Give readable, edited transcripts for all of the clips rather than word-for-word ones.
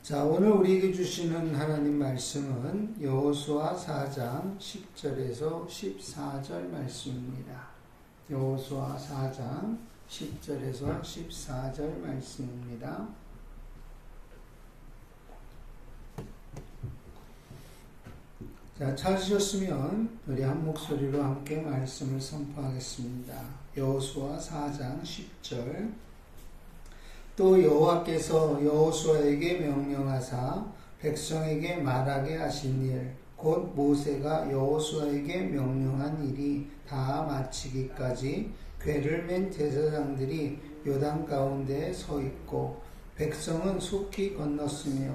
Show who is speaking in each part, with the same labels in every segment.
Speaker 1: 자, 오늘 우리에게 주시는 하나님 말씀은 여호수아 4장 10절에서 14절 말씀입니다. 여호수아 4장 10절에서 14절 말씀입니다. 자, 찾으셨으면 우리 한 목소리로 함께 말씀을 선포하겠습니다. 여호수아 4장 10절. 또 여호와께서 여호수아에게 명령하사 백성에게 말하게 하신 일, 곧 모세가 여호수아에게 명령한 일이 다 마치기까지 궤를 맨 제사장들이 요단 가운데 서 있고 백성은 속히 건넜으며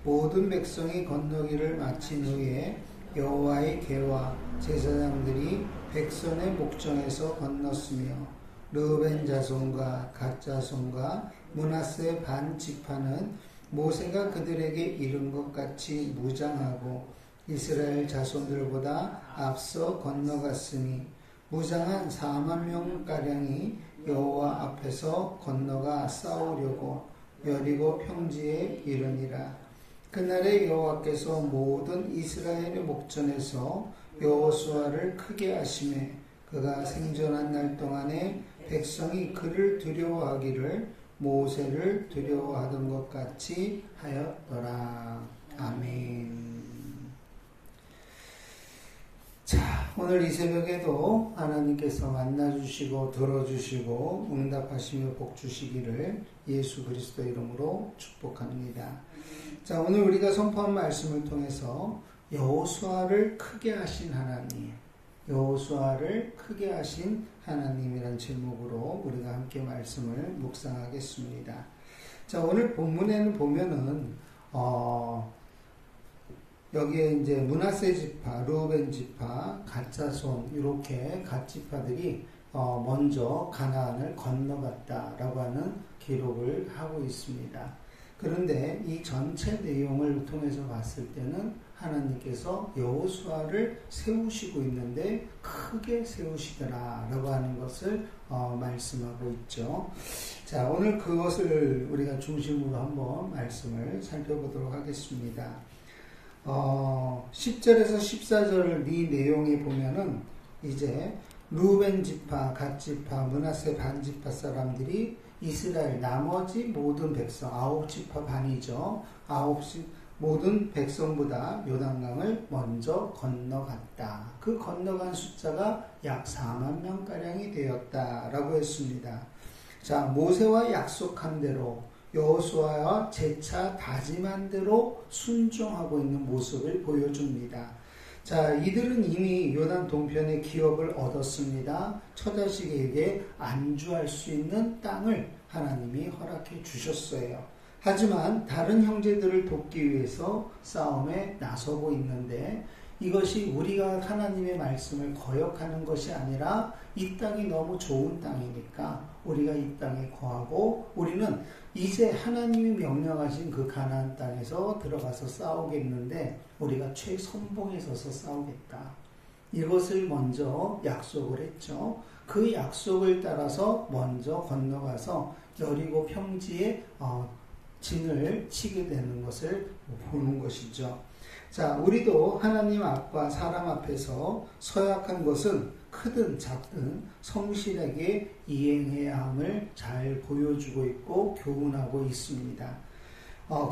Speaker 1: 모든 백성이 건너기를 마친 후에 여호와의 궤와 제사장들이 백성의 목전에서 건넜으며 르우벤 자손과 갓 자손과 므낫세 반 지파는 모세가 그들에게 이른 것 같이 무장하고 이스라엘 자손들보다 앞서 건너갔으니 무장한 4만 명가량이 여호와 앞에서 건너가 싸우려고 여리고 평지에 이르니라. 그날에 여호와께서 모든 이스라엘의 목전에서 여호수아를 크게 하시매 그가 생존한 날 동안에 백성이 그를 두려워하기를 모세를 두려워하던 것 같이 하였더라. 아멘. 자, 오늘 이 새벽에도 하나님께서 만나주시고 들어주시고 응답하시며 복주시기를 예수 그리스도 이름으로 축복합니다. 자, 오늘 우리가 선포한 말씀을 통해서 여호수아를 크게 하신 하나님, 여호수아를 크게 하신 하나님이란 제목으로 우리가 함께 말씀을 묵상하겠습니다. 자, 오늘 본문에는 보면은 여기에 이제 므낫세 지파, 르우벤 지파, 갓 자손 이렇게 갓 지파들이 먼저 가나안을 건너갔다라고 하는 기록을 하고 있습니다. 그런데 이 전체 내용을 통해서 봤을 때는 하나님께서 여호수아를 세우시고 있는데 크게 세우시더라라고 하는 것을 말씀하고 있죠. 자, 오늘 그것을 우리가 중심으로 한번 말씀을 살펴보도록 하겠습니다. 10절에서 14절 이 내용에 보면은 이제 르우벤 지파, 갓 지파, 므낫세 반 지파 사람들이 이스라엘 나머지 모든 백성 9지파 반이죠. 모든 백성보다 요단강을 먼저 건너갔다. 그 건너간 숫자가 약 4만 명가량이 되었다라고 했습니다. 자, 모세와 약속한 대로 여호수아와 재차 다짐한 대로 순종하고 있는 모습을 보여줍니다. 자, 이들은 이미 요단 동편의 기업을 얻었습니다. 처자식에게 안주할 수 있는 땅을 하나님이 허락해 주셨어요. 하지만 다른 형제들을 돕기 위해서 싸움에 나서고 있는데 이것이 우리가 하나님의 말씀을 거역하는 것이 아니라 이 땅이 너무 좋은 땅이니까 우리가 이 땅에 거하고 우리는 이제 하나님이 명령하신 그 가나안 땅에서 들어가서 싸우겠는데 우리가 최선봉에 서서 싸우겠다. 이것을 먼저 약속을 했죠. 그 약속을 따라서 먼저 건너가서 여리고 평지에 진을 치게 되는 것을 보는 것이죠. 자, 우리도 하나님 앞과 사람 앞에서 서약한 것은 크든 작든 성실하게 이행해야 함을 잘 보여주고 있고 교훈하고 있습니다.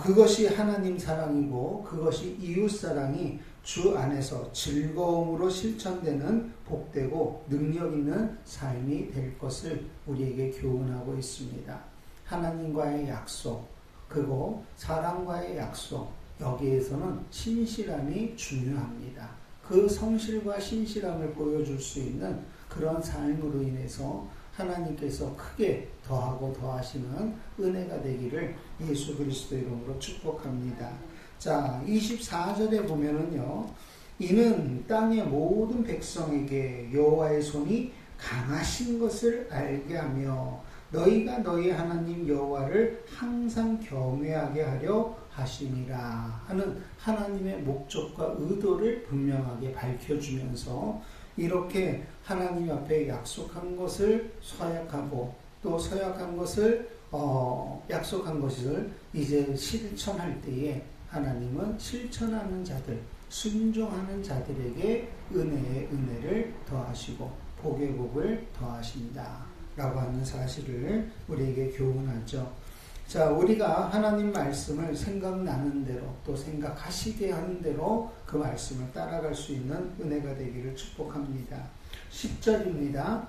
Speaker 1: 그것이 하나님 사랑이고 그것이 이웃 사랑이 주 안에서 즐거움으로 실천되는 복되고 능력 있는 삶이 될 것을 우리에게 교훈하고 있습니다. 하나님과의 약속, 그리고 사람과의 약속, 여기에서는 신실함이 중요합니다. 그 성실과 신실함을 보여줄 수 있는 그런 삶으로 인해서 하나님께서 크게 더하고 더하시는 은혜가 되기를 예수 그리스도 이름으로 축복합니다. 자, 24절에 보면은요, 이는 땅의 모든 백성에게 여호와의 손이 강하신 것을 알게 하며 너희가 너희 하나님 여호와를 항상 경외하게 하려 하심이라 하는 하나님의 목적과 의도를 분명하게 밝혀주면서 이렇게 하나님 앞에 약속한 것을 서약하고 또 서약한 것을 약속한 것을 이제 실천할 때에 하나님은 실천하는 자들, 순종하는 자들에게 은혜의 은혜를 더하시고 복의 복을 더하신다 라고 하는 사실을 우리에게 교훈하죠. 자, 우리가 하나님 말씀을 생각나는 대로 또 생각하시게 하는 대로 그 말씀을 따라갈 수 있는 은혜가 되기를 축복합니다. 10절입니다.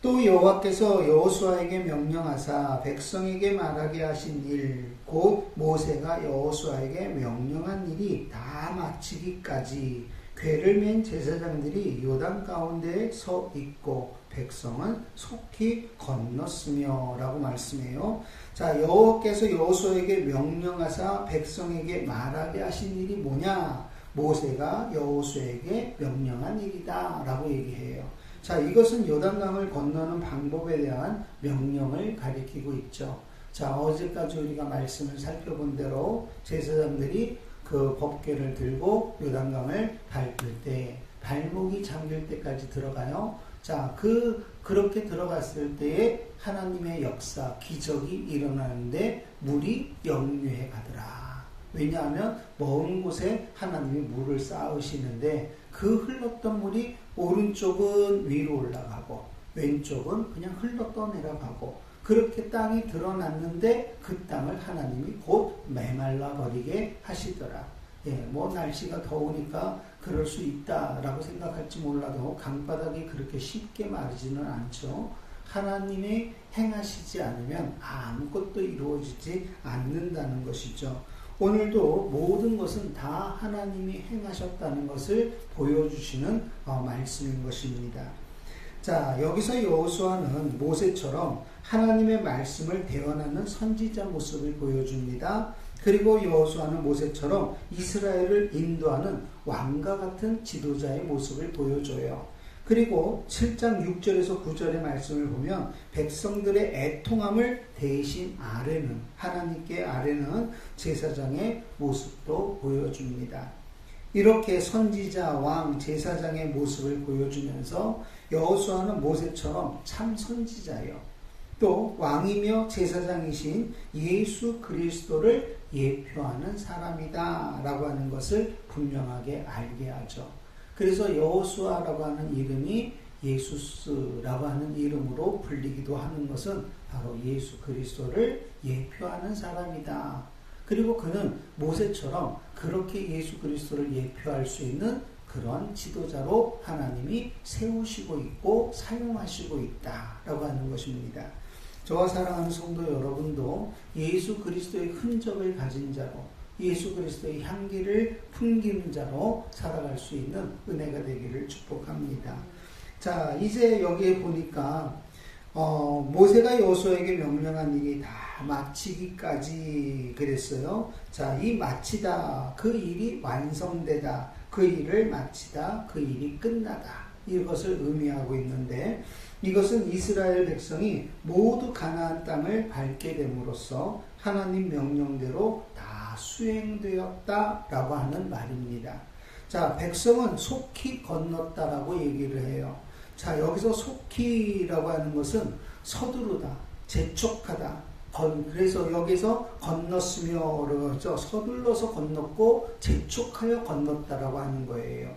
Speaker 1: 또 여호와께서 여호수아에게 명령하사 백성에게 말하게 하신 일, 곧 모세가 여호수아에게 명령한 일이 다 마치기까지 궤를 맨 제사장들이 요단 가운데에 서 있고 백성은 속히 건넜으며 라고 말씀해요. 자, 여호와께서 여호수아에게 명령하사 백성에게 말하게 하신 일이 뭐냐? 모세가 여호수아에게 명령한 일이다 라고 얘기해요. 자, 이것은 요단강을 건너는 방법에 대한 명령을 가리키고 있죠. 자, 어제까지 우리가 말씀을 살펴본 대로 제사장들이 그 법궤를 들고 요단강을 밟을 때 발목이 잠길 때까지 들어가요. 자, 그렇게 들어갔을 때에 하나님의 역사, 기적이 일어나는데 물이 역류해 가더라. 왜냐하면 먼 곳에 하나님이 물을 쌓으시는데 그 흘렀던 물이 오른쪽은 위로 올라가고 왼쪽은 그냥 흘러 떠내려가고 그렇게 땅이 드러났는데 그 땅을 하나님이 곧 메말라 버리게 하시더라. 예, 뭐 날씨가 더우니까 그럴 수 있다라고 생각할지 몰라도 강바닥이 그렇게 쉽게 마르지는 않죠. 하나님이 행하시지 않으면 아무것도 이루어지지 않는다는 것이죠. 오늘도 모든 것은 다 하나님이 행하셨다는 것을 보여주시는 말씀인 것입니다. 자, 여기서 여호수아는 모세처럼 하나님의 말씀을 대언하는 선지자 모습을 보여줍니다. 그리고 여호수아는 모세처럼 이스라엘을 인도하는 왕과 같은 지도자의 모습을 보여줘요. 그리고 7장 6절에서 9절의 말씀을 보면 백성들의 애통함을 대신 아뢰는 하나님께 아뢰는 제사장의 모습도 보여줍니다. 이렇게 선지자, 왕, 제사장의 모습을 보여주면서 여호수아는 모세처럼 참 선지자요. 또 왕이며 제사장이신 예수 그리스도를 예표하는 사람이다 라고 하는 것을 분명하게 알게 하죠. 그래서 여호수아라고 하는 이름이 예수스라고 하는 이름으로 불리기도 하는 것은 바로 예수 그리스도를 예표하는 사람이다. 그리고 그는 모세처럼 그렇게 예수 그리스도를 예표할 수 있는 그런 지도자로 하나님이 세우시고 있고 사용하시고 있다라고 하는 것입니다. 저와 사랑하는 성도 여러분도 예수 그리스도의 흔적을 가진 자로 예수 그리스도의 향기를 풍기는 자로 살아갈 수 있는 은혜가 되기를 축복합니다. 자, 이제 여기에 보니까 모세가 여호수아에게 명령한 일이 다 마치기까지 그랬어요. 자, 이 마치다, 그 일이 완성되다, 그 일을 마치다, 그 일이 끝나다, 이것을 의미하고 있는데 이것은 이스라엘 백성이 모두 가나안 땅을 밟게 됨으로써 하나님 명령대로 다 수행되었다라고 하는 말입니다. 자, 백성은 속히 건넜다라고 얘기를 해요. 자, 여기서 속히라고 하는 것은 서두르다, 재촉하다. 그래서 여기서 건넜으며 그러죠. 서둘러서 건넜고 재촉하여 건넜다라고 하는 거예요.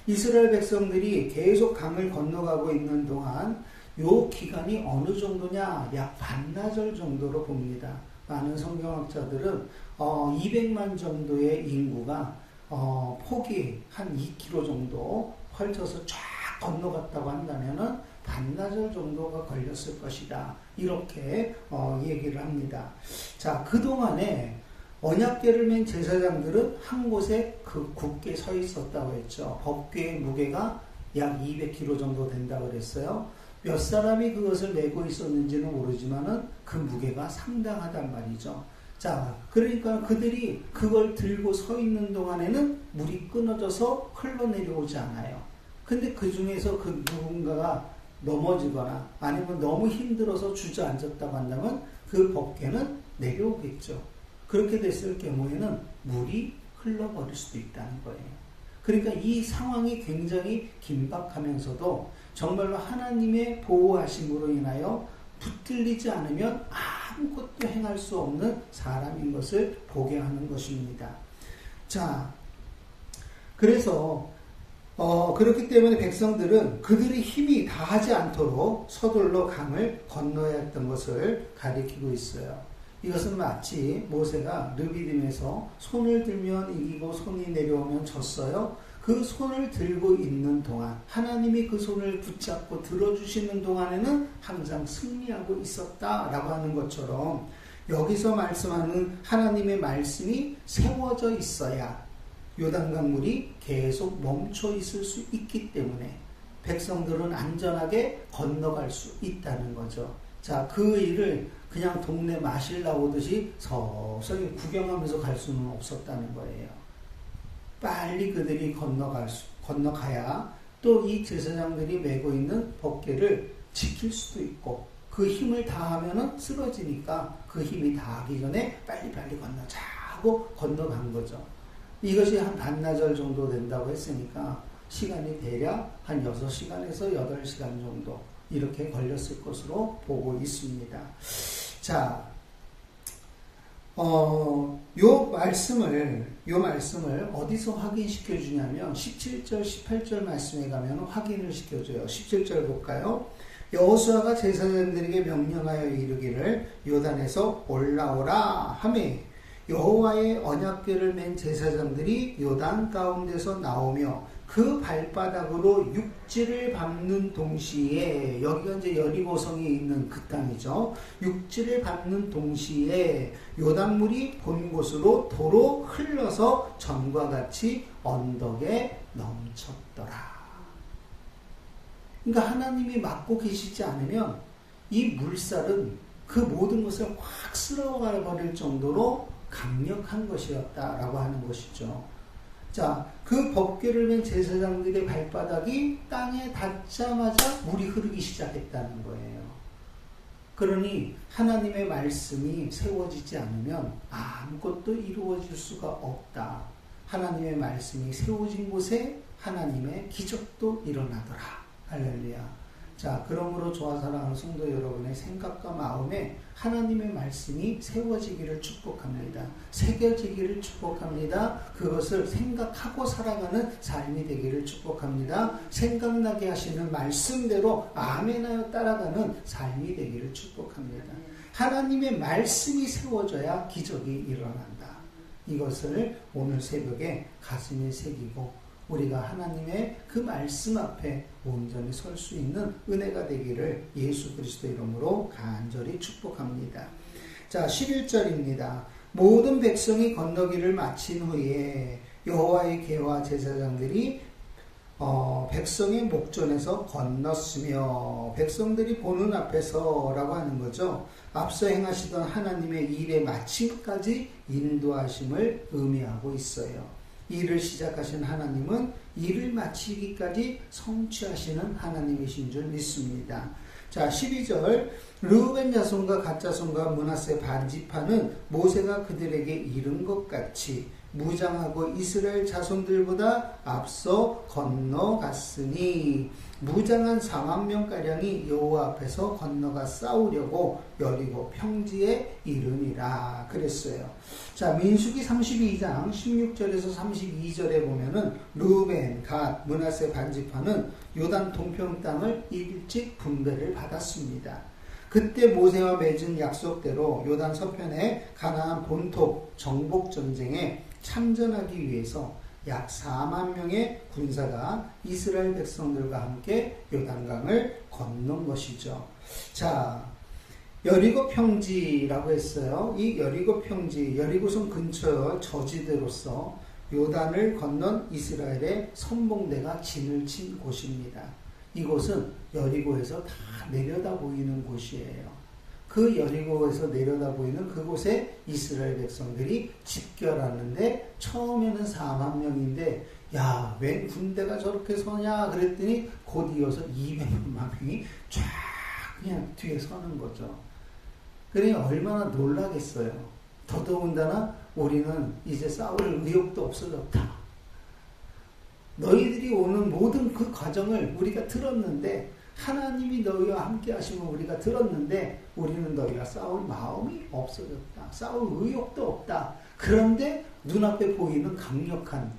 Speaker 1: 이스라엘 백성들이 계속 강을 건너가고 있는 동안 요 기간이 어느 정도냐? 약 반나절 정도로 봅니다. 많은 성경학자들은 200만 정도의 인구가 폭이 한 2km 정도 펼쳐서 쫙 건너갔다고 한다면은 반나절 정도가 걸렸을 것이다. 이렇게 얘기를 합니다. 자, 그동안에 언약궤를 맨 제사장들은 한 곳에 굳게 서 있었다고 했죠. 법궤의 무게가 약 200kg 정도 된다고 그랬어요. 몇 사람이 그것을 메고 있었는지는 모르지만은 그 무게가 상당하단 말이죠. 자, 그러니까 그들이 그걸 들고 서 있는 동안에는 물이 끊어져서 흘러내려오지 않아요. 근데 그 중에서 그 누군가가 넘어지거나 아니면 너무 힘들어서 주저앉았다고 한다면 그 법궤는 내려오겠죠. 그렇게 됐을 경우에는 물이 흘러버릴 수도 있다는 거예요. 그러니까 이 상황이 굉장히 긴박하면서도 정말로 하나님의 보호하심으로 인하여 붙들리지 않으면 아무것도 행할 수 없는 사람인 것을 보게 하는 것입니다. 자, 그래서 그렇기 때문에 백성들은 그들의 힘이 다하지 않도록 서둘러 강을 건너야 했던 것을 가리키고 있어요. 이것은 마치 모세가 르비딤에서 손을 들면 이기고 손이 내려오면 졌어요. 그 손을 들고 있는 동안, 하나님이 그 손을 붙잡고 들어주시는 동안에는 항상 승리하고 있었다라고 하는 것처럼, 여기서 말씀하는 하나님의 말씀이 세워져 있어야 요단강물이 계속 멈춰 있을 수 있기 때문에 백성들은 안전하게 건너갈 수 있다는 거죠. 자, 그 일을 그냥 동네 마실 나오듯이 서서히 구경하면서 갈 수는 없었다는 거예요. 빨리 그들이 건너가야 또 이 제사장들이 메고 있는 법궤를 지킬 수도 있고, 그 힘을 다하면은 쓰러지니까 그 힘이 다하기 전에 빨리빨리 건너자 하고 건너간 거죠. 이것이 한 반나절 정도 된다고 했으니까 시간이 대략 한 6시간에서 8시간 정도 이렇게 걸렸을 것으로 보고 있습니다. 자, 요 말씀을 어디서 확인시켜 주냐면 17절, 18절 말씀에 가면 확인을 시켜줘요. 17절 볼까요? 여호수아가 제사장들에게 명령하여 이르기를 요단에서 올라오라 하매 여호와의 언약궤를 맨 제사장들이 요단 가운데서 나오며 그 발바닥으로 육지를 밟는 동시에, 여기가 이제 여리고성이 있는 그 땅이죠. 육지를 밟는 동시에 요단물이 본 곳으로 도로 흘러서 전과 같이 언덕에 넘쳤더라. 그러니까 하나님이 막고 계시지 않으면 이 물살은 그 모든 것을 확 쓸어가 버릴 정도로 강력한 것이었다라고 하는 것이죠. 자, 그 법궤를 맨 제사장들의 발바닥이 땅에 닿자마자 물이 흐르기 시작했다는 거예요. 그러니 하나님의 말씀이 세워지지 않으면 아무것도 이루어질 수가 없다. 하나님의 말씀이 세워진 곳에 하나님의 기적도 일어나더라. 할렐루야. 자, 그러므로 저와 사랑하는 성도 여러분의 생각과 마음에 하나님의 말씀이 세워지기를 축복합니다. 새겨지기를 축복합니다. 그것을 생각하고 살아가는 삶이 되기를 축복합니다. 생각나게 하시는 말씀대로 아멘하여 따라가는 삶이 되기를 축복합니다. 하나님의 말씀이 세워져야 기적이 일어난다. 이것을 오늘 새벽에 가슴에 새기고 우리가 하나님의 그 말씀 앞에 온전히 설 수 있는 은혜가 되기를 예수 그리스도 이름으로 간절히 축복합니다. 자, 11절입니다. 모든 백성이 건너기를 마친 후에 여호와의 궤와 제사장들이 백성의 목전에서 건넜으며, 백성들이 보는 앞에서라고 하는 거죠. 앞서 행하시던 하나님의 일의 마침까지 인도하심을 의미하고 있어요. 일을 시작하신 하나님은 일을 마치기까지 성취하시는 하나님이신 줄 믿습니다. 자, 12절. 르우벤 자손과 갓 자손과 므낫세 반지파는 모세가 그들에게 이른 것 같이 무장하고 이스라엘 자손들보다 앞서 건너갔으니, 무장한 4만 명가량이 여호와 앞에서 건너가 싸우려고 여리고 평지에 이르니라 그랬어요. 자, 민수기 32장 16절에서 32절에 보면은 르우벤, 갓, 므낫세 반지파는 요단 동편 땅을 일찍 분배를 받았습니다. 그때 모세와 맺은 약속대로 요단 서편의 가나안 본토 정복 전쟁에 참전하기 위해서 약 4만 명의 군사가 이스라엘 백성들과 함께 요단강을 건넌 것이죠. 자, 여리고 평지라고 했어요. 이 여리고 평지, 여리고성 근처 저지대로서 요단을 건넌 이스라엘의 선봉대가 진을 친 곳입니다. 이곳은 여리고에서 다 내려다 보이는 곳이에요. 그 여리고에서 내려다 보이는 그곳에 이스라엘 백성들이 집결하는데, 처음에는 4만 명인데 야, 웬 군대가 저렇게 서냐 그랬더니 곧 이어서 200만 명이 쫙 그냥 뒤에 서는 거죠. 그러니 얼마나 놀라겠어요. 더더군다나 우리는 이제 싸울 의욕도 없어졌다. 너희들이 오는 모든 그 과정을 우리가 들었는데 하나님이 너희와 함께 하시면 우리가 들었는데 우리는 너희와 싸울 마음이 없어졌다. 싸울 의욕도 없다. 그런데 눈앞에 보이는 강력한,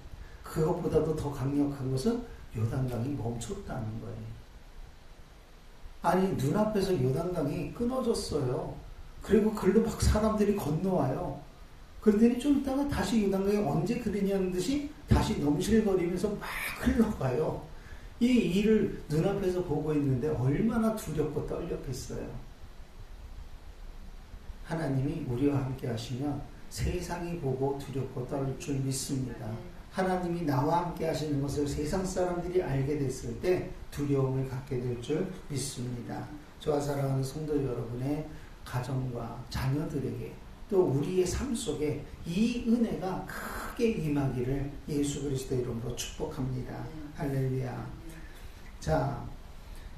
Speaker 1: 그것보다도 더 강력한 것은 요단강이 멈췄다는 거예요. 아니, 눈앞에서 요단강이 끊어졌어요. 그리고 글로 막 사람들이 건너와요. 그러더니 좀 있다가 다시 요단강이 언제 그리냐는 듯이 다시 넘실거리면서 막 흘러가요. 이 일을 눈앞에서 보고 있는데 얼마나 두렵고 떨렸겠어요. 하나님이 우리와 함께 하시면 세상이 보고 두렵고 떨릴 줄 믿습니다. 하나님이 나와 함께 하시는 것을 세상 사람들이 알게 됐을 때 두려움을 갖게 될 줄 믿습니다. 저와 사랑하는 성도 여러분의 가정과 자녀들에게 또 우리의 삶 속에 이 은혜가 크게 임하기를 예수 그리스도 이름으로 축복합니다. 할렐루야. 자,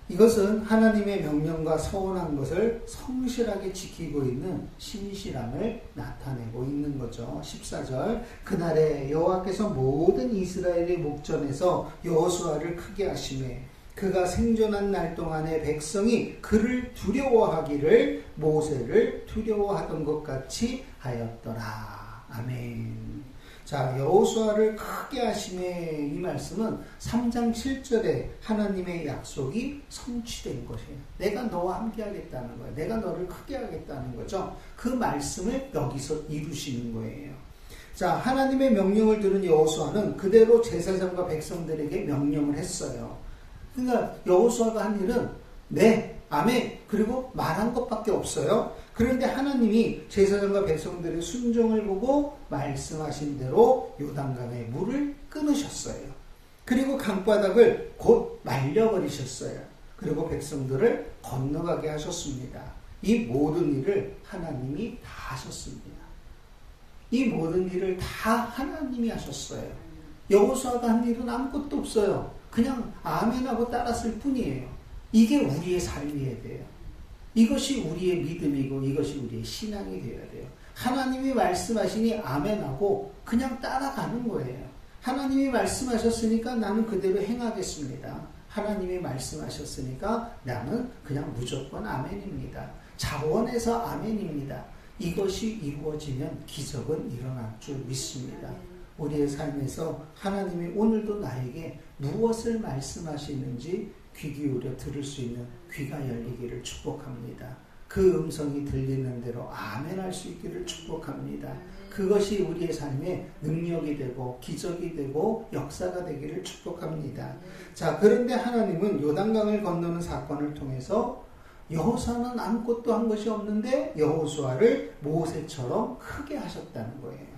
Speaker 1: 이것은 하나님의 명령과 서원한 것을 성실하게 지키고 있는 신실함을 나타내고 있는 거죠. 14절, 그날에 여호와께서 모든 이스라엘의 목전에서 여호수아를 크게 하시매 그가 생존한 날 동안에 백성이 그를 두려워하기를 모세를 두려워하던 것 같이 하였더라. 아멘. 자, 여호수아를 크게 하심의 이 말씀은 3장 7절에 하나님의 약속이 성취된 것이에요. 내가 너와 함께 하겠다는 거예요. 내가 너를 크게 하겠다는 거죠. 그 말씀을 여기서 이루시는 거예요. 자, 하나님의 명령을 들은 여호수아는 그대로 제사장과 백성들에게 명령을 했어요. 그러니까 여호수아가 한 일은 네, 아멘, 그리고 말한 것밖에 없어요. 그런데 하나님이 제사장과 백성들의 순종을 보고 말씀하신 대로 요단강의 물을 끊으셨어요. 그리고 강바닥을 곧 말려버리셨어요. 그리고 백성들을 건너가게 하셨습니다. 이 모든 일을 하나님이 다 하셨습니다. 이 모든 일을 다 하나님이 하셨어요. 여호수아가 한 일은 아무것도 없어요. 그냥 아멘하고 따랐을 뿐이에요. 이게 우리의 삶이어야 돼요. 이것이 우리의 믿음이고 이것이 우리의 신앙이 되어야 돼요. 하나님이 말씀하시니 아멘하고 그냥 따라가는 거예요. 하나님이 말씀하셨으니까 나는 그대로 행하겠습니다. 하나님이 말씀하셨으니까 나는 그냥 무조건 아멘입니다. 자원해서 아멘입니다. 이것이 이루어지면 기적은 일어날 줄 믿습니다. 우리의 삶에서 하나님이 오늘도 나에게 무엇을 말씀하시는지 귀 기울여 들을 수 있는 귀가 열리기를 축복합니다. 그 음성이 들리는 대로 아멘할 수 있기를 축복합니다. 그것이 우리의 삶에 능력이 되고 기적이 되고 역사가 되기를 축복합니다. 자, 그런데 하나님은 요단강을 건너는 사건을 통해서 여호수아는 아무것도 한 것이 없는데 여호수아를 모세처럼 크게 하셨다는 거예요.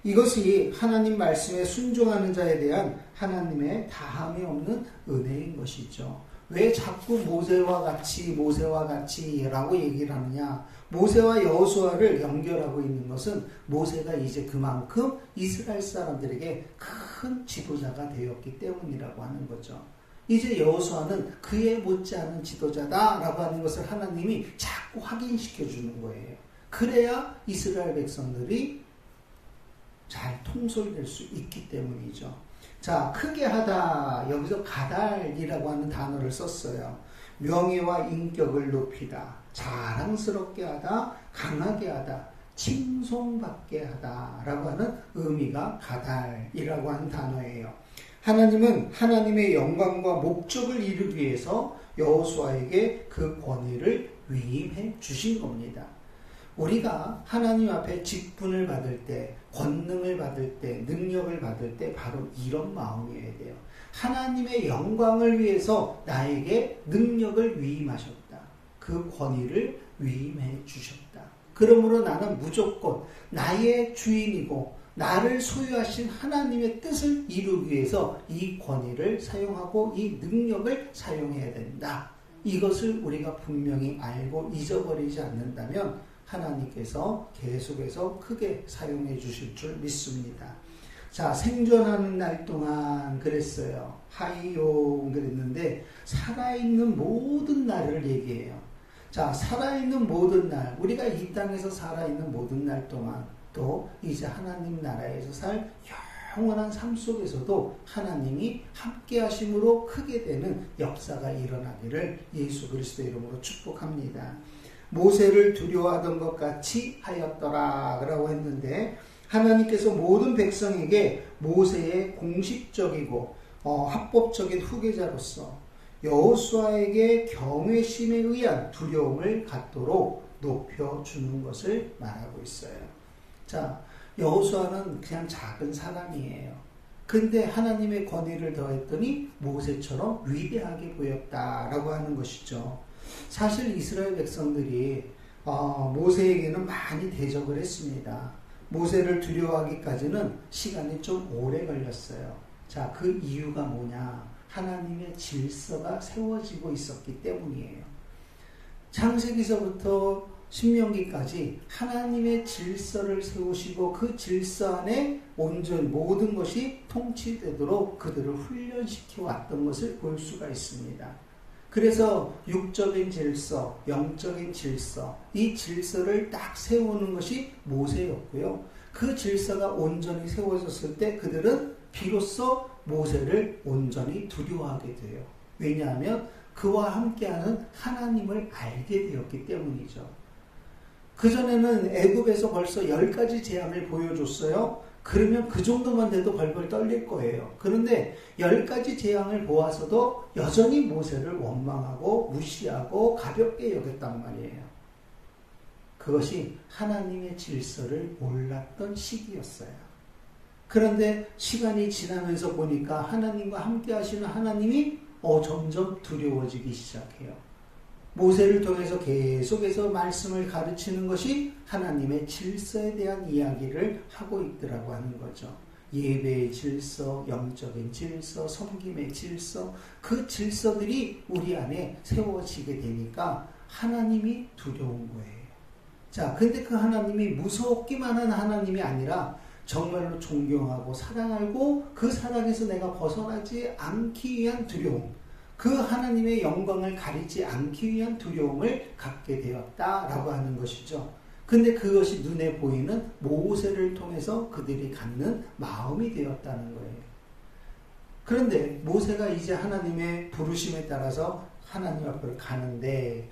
Speaker 1: 이것이 하나님 말씀에 순종하는 자에 대한 하나님의 다함이 없는 은혜인 것이죠. 왜 자꾸 모세와 같이 라고 얘기를 하느냐. 모세와 여호수아를 연결하고 있는 것은 모세가 이제 그만큼 이스라엘 사람들에게 큰 지도자가 되었기 때문이라고 하는 거죠. 이제 여호수아는 그에 못지않은 지도자다라고 하는 것을 하나님이 자꾸 확인시켜 주는 거예요. 그래야 이스라엘 백성들이 잘 통솔될 수 있기 때문이죠. 자, 크게 하다, 여기서 가달이라고 하는 단어를 썼어요. 명예와 인격을 높이다, 자랑스럽게 하다, 강하게 하다, 칭송받게 하다 라고 하는 의미가 가달이라고 하는 단어예요. 하나님은 하나님의 영광과 목적을 이루기 위해서 여호수아에게 그 권위를 위임해 주신 겁니다. 우리가 하나님 앞에 직분을 받을 때, 권능을 받을 때, 능력을 받을 때 바로 이런 마음이어야 돼요. 하나님의 영광을 위해서 나에게 능력을 위임하셨다. 그 권위를 위임해 주셨다. 그러므로 나는 무조건 나의 주인이고 나를 소유하신 하나님의 뜻을 이루기 위해서 이 권위를 사용하고 이 능력을 사용해야 된다. 이것을 우리가 분명히 알고 잊어버리지 않는다면 하나님께서 계속해서 크게 사용해 주실 줄 믿습니다. 자, 생존하는 날 동안 그랬어요. 하이용 그랬는데 살아있는 모든 날을 얘기해요. 자, 살아있는 모든 날, 우리가 이 땅에서 살아있는 모든 날 동안 또 이제 하나님 나라에서 살 영원한 삶 속에서도 하나님이 함께 하심으로 크게 되는 역사가 일어나기를 예수 그리스도 이름으로 축복합니다. 모세를 두려워하던 것 같이 하였더라 라고 했는데, 하나님께서 모든 백성에게 모세의 공식적이고 합법적인 후계자로서 여호수아에게 경외심에 의한 두려움을 갖도록 높여주는 것을 말하고 있어요. 자, 여호수아는 그냥 작은 사람이에요. 근데 하나님의 권위를 더했더니 모세처럼 위대하게 보였다라고 하는 것이죠. 사실 이스라엘 백성들이 모세에게는 많이 대적을 했습니다. 모세를 두려워하기까지는 시간이 좀 오래 걸렸어요. 자, 그 이유가 뭐냐? 하나님의 질서가 세워지고 있었기 때문이에요. 창세기서부터 신명기까지 하나님의 질서를 세우시고 그 질서 안에 온전히 모든 것이 통치되도록 그들을 훈련시켜 왔던 것을 볼 수가 있습니다. 그래서 육적인 질서, 영적인 질서, 이 질서를 딱 세우는 것이 모세였고요. 그 질서가 온전히 세워졌을 때 그들은 비로소 모세를 온전히 두려워하게 돼요. 왜냐하면 그와 함께하는 하나님을 알게 되었기 때문이죠. 그전에는 애굽에서 벌써 10가지 재앙을 보여줬어요. 그러면 그 정도만 돼도 벌벌 떨릴 거예요. 그런데 10가지 재앙을 보아서도 여전히 모세를 원망하고 무시하고 가볍게 여겼단 말이에요. 그것이 하나님의 질서를 몰랐던 시기였어요. 그런데 시간이 지나면서 보니까 하나님과 함께 하시는 하나님이 점점 두려워지기 시작해요. 모세를 통해서 계속해서 말씀을 가르치는 것이 하나님의 질서에 대한 이야기를 하고 있더라고 하는 거죠. 예배의 질서, 영적인 질서, 섬김의 질서, 그 질서들이 우리 안에 세워지게 되니까 하나님이 두려운 거예요. 자, 근데 그 하나님이 무섭기만 한 하나님이 아니라 정말로 존경하고 사랑하고 그 사랑에서 내가 벗어나지 않기 위한 두려움, 그 하나님의 영광을 가리지 않기 위한 두려움을 갖게 되었다라고 하는 것이죠. 근데 그것이 눈에 보이는 모세를 통해서 그들이 갖는 마음이 되었다는 거예요. 그런데 모세가 이제 하나님의 부르심에 따라서 하나님 앞으로 가는데,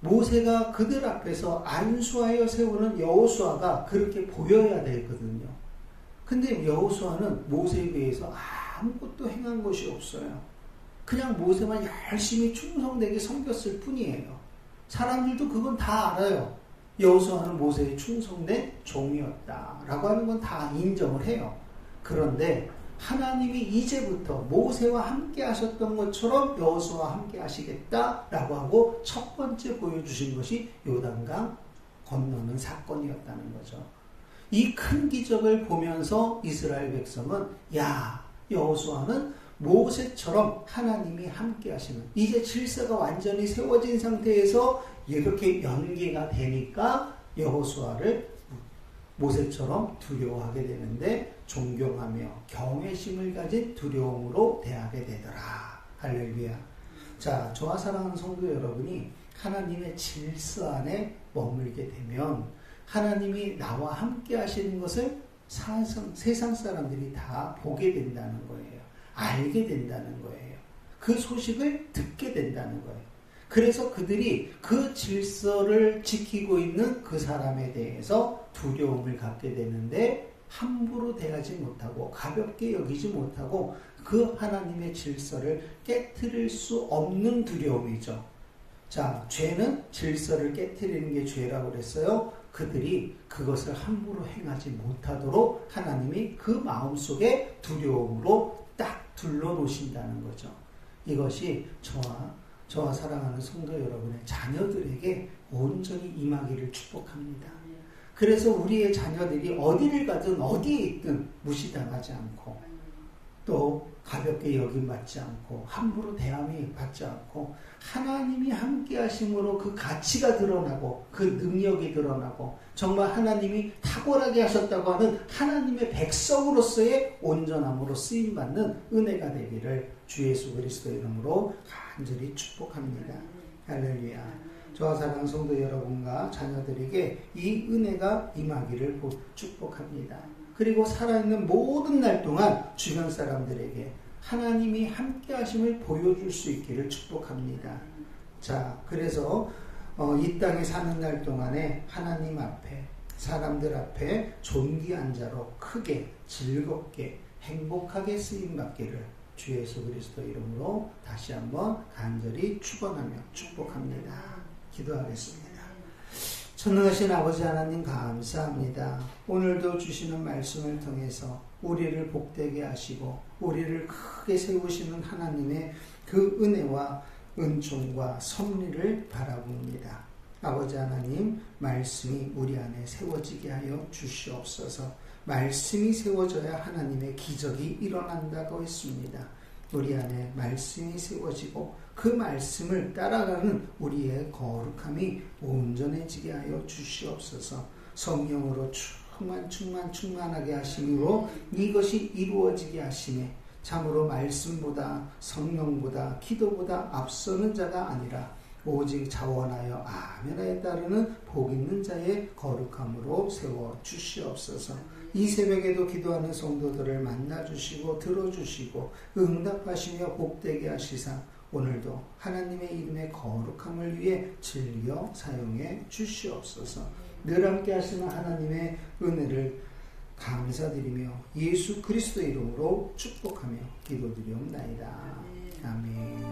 Speaker 1: 모세가 그들 앞에서 안수하여 세우는 여호수아가 그렇게 보여야 되거든요. 근데 여호수아는 모세에 비해서 아무것도 행한 것이 없어요. 그냥 모세만 열심히 충성되게 섬겼을 뿐이에요. 사람들도 그건 다 알아요. 여호수아는 모세의 충성된 종이었다라고 하는 건 다 인정을 해요. 그런데 하나님이 이제부터 모세와 함께 하셨던 것처럼 여호수아와 함께 하시겠다라고 하고 첫 번째 보여주신 것이 요단강 건너는 사건이었다는 거죠. 이 큰 기적을 보면서 이스라엘 백성은 여호수아는 모세처럼 하나님이 함께 하시는, 이제 질서가 완전히 세워진 상태에서 이렇게 연계가 되니까 여호수아를 모세처럼 두려워하게 되는데 존경하며 경외심을 가진 두려움으로 대하게 되더라. 할렐루야. 자, 저와 사랑하는 성도 여러분이 하나님의 질서 안에 머물게 되면 하나님이 나와 함께 하시는 것을 세상 사람들이 다 보게 된다는 거예요. 알게 된다는 거예요. 그 소식을 듣게 된다는 거예요. 그래서 그들이 그 질서를 지키고 있는 그 사람에 대해서 두려움을 갖게 되는데, 함부로 대하지 못하고 가볍게 여기지 못하고 그 하나님의 질서를 깨트릴 수 없는 두려움이죠. 자, 죄는 질서를 깨트리는 게 죄라고 그랬어요. 그들이 그것을 함부로 행하지 못하도록 하나님이 그 마음속에 두려움으로 딱 둘러놓으신다는 거죠. 이것이 저와 사랑하는 성도 여러분의 자녀들에게 온전히 임하기를 축복합니다. 그래서 우리의 자녀들이 어디를 가든 어디에 있든 무시당하지 않고, 또 가볍게 여김받지 않고, 함부로 대함이 받지 않고, 하나님이 함께 하심으로 그 가치가 드러나고 그 능력이 드러나고 정말 하나님이 탁월하게 하셨다고 하는 하나님의 백성으로서의 온전함으로 쓰임받는 은혜가 되기를 주 예수 그리스도 이름으로 간절히 축복합니다. 할렐루야. 저와 사랑하는 성도 여러분과 자녀들에게 이 은혜가 임하기를 축복합니다. 그리고 살아있는 모든 날 동안 주변 사람들에게 하나님이 함께 하심을 보여줄 수 있기를 축복합니다. 자, 그래서 이 땅에 사는 날 동안에 하나님 앞에, 사람들 앞에 존귀한 자로 크게, 즐겁게, 행복하게 쓰임받기를 주 예수 그리스도 이름으로 다시 한번 간절히 축원하며 축복합니다. 기도하겠습니다. 전능하신 아버지 하나님 감사합니다. 오늘도 주시는 말씀을 통해서 우리를 복되게 하시고 우리를 크게 세우시는 하나님의 그 은혜와 은총과 섭리를 바라봅니다. 아버지 하나님, 말씀이 우리 안에 세워지게 하여 주시옵소서. 말씀이 세워져야 하나님의 기적이 일어난다고 했습니다. 우리 안에 말씀이 세워지고 그 말씀을 따라가는 우리의 거룩함이 온전해지게 하여 주시옵소서. 성령으로 충만하게 하심으로 이것이 이루어지게 하심에 참으로 말씀보다 성령보다 기도보다 앞서는 자가 아니라 오직 자원하여 아멘에 따르는 복 있는 자의 거룩함으로 세워 주시옵소서. 이 새벽에도 기도하는 성도들을 만나주시고 들어주시고 응답하시며 복되게 하시사 오늘도 하나님의 이름의 거룩함을 위해 즐겨 사용해 주시옵소서. 늘 함께 하시는 하나님의 은혜를 감사드리며 예수 그리스도 이름으로 축복하며 기도드리옵나이다. 아멘.